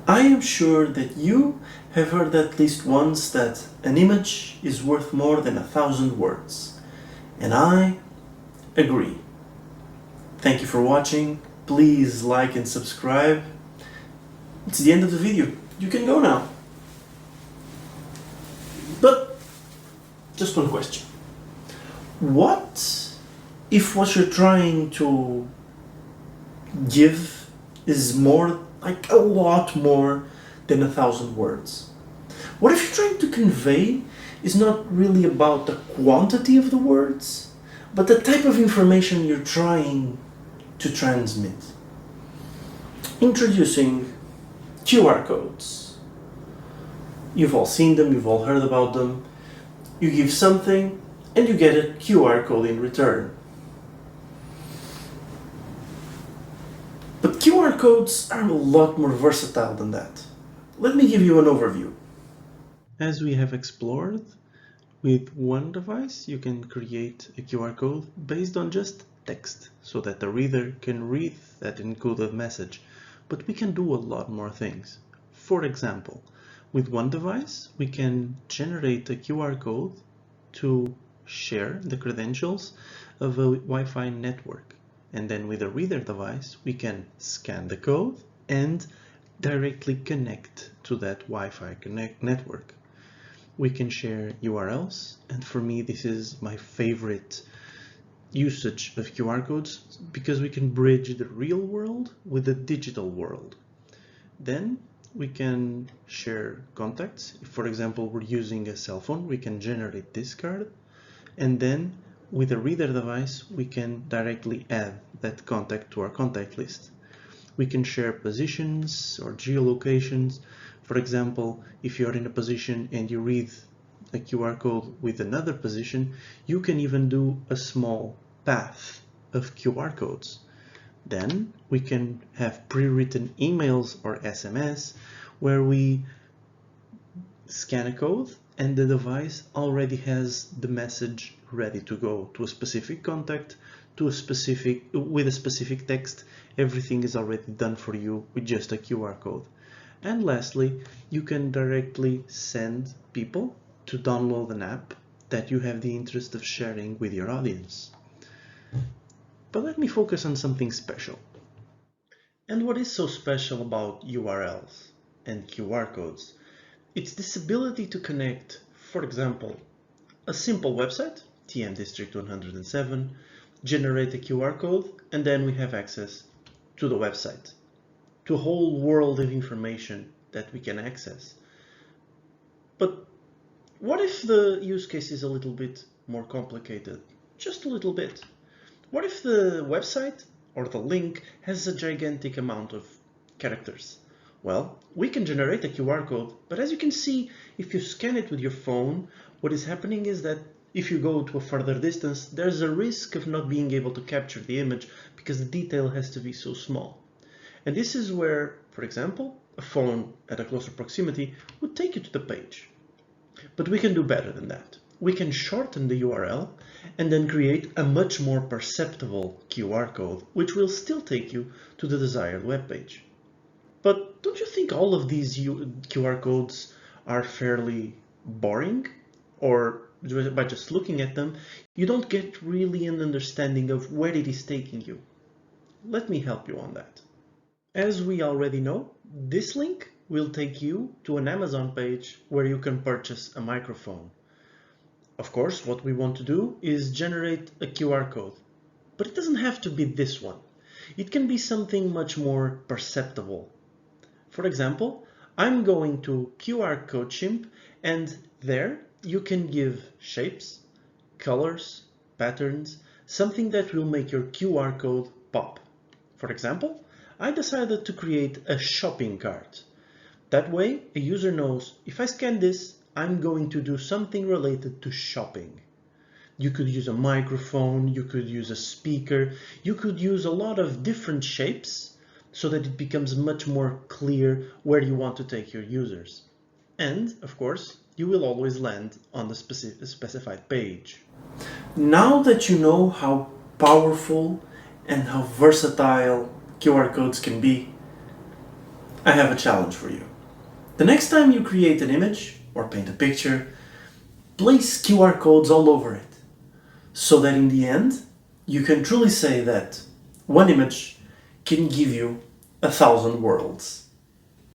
I am sure that you have heard at least once that an image is worth more than 1,000 words. And I agree. Thank you for watching. Please like and subscribe. It's the end of the video. You can go now. But just one question. What if what you're trying to give is more, like a lot more than 1,000 words? What if you're trying to convey is not really about the quantity of the words, but the type of information you're trying to transmit? Introducing QR codes. You've all seen them, you've all heard about them. You give something and you get a QR code in return. But QR codes are a lot more versatile than that. Let me give you an overview. As we have explored, with one device you can create a QR code based on just text, so that the reader can read that encoded message. But we can do a lot more things. For example, with one device we can generate a QR code to share the credentials of a Wi-Fi network. And then with a reader device we can scan the code and directly connect to that Wi-Fi network. We can share URLs, and for me this is my favorite usage of QR codes, because we can bridge the real world with the digital world. Then we can share contacts. If, for example, we're using a cell phone, we can generate this card, and then with a reader device we can directly add that contact to our contact list. We can share positions or geolocations. For example, if you're in a position and you read a QR code with another position, you can even do a small path of QR codes. Then we can have pre-written emails or SMS where we scan a code and the device already has the message ready to go to a specific contact, with a specific text. Everything is already done for you with just a QR code. And lastly, you can directly send people to download an app that you have the interest of sharing with your audience. But let me focus on something special. And what is so special about URLs and QR codes? It's this ability to connect, for example, a simple website, TM District 107, generate a QR code, and then we have access to the website, to a whole world of information that we can access. But what if the use case is a little bit more complicated? Just a little bit. What if the website or the link has a gigantic amount of characters? Well, we can generate a QR code, but as you can see, if you scan it with your phone, what is happening is that if you go to a further distance, there's a risk of not being able to capture the image because the detail has to be so small. And this is where, for example, a phone at a closer proximity would take you to the page. But we can do better than that. We can shorten the URL and then create a much more perceptible QR code, which will still take you to the desired web page. But don't you think all of these QR codes are fairly boring? Or by just looking at them, you don't get really an understanding of where it is taking you? Let me help you on that. As we already know, this link will take you to an Amazon page where you can purchase a microphone. Of course, what we want to do is generate a QR code, but it doesn't have to be this one. It can be something much more perceptible. For example, I'm going to QR Code Chimp, and there you can give shapes, colors, patterns, something that will make your QR code pop. For example, I decided to create a shopping cart. That way, a user knows if I scan this, I'm going to do something related to shopping. You could use a microphone, you could use a speaker, you could use a lot of different shapes so that it becomes much more clear where you want to take your users. And, of course, you will always land on the specified page. Now that you know how powerful and how versatile QR codes can be, I have a challenge for you. The next time you create an image or paint a picture, place QR codes all over it, so that in the end, you can truly say that one image can give you 1,000 worlds.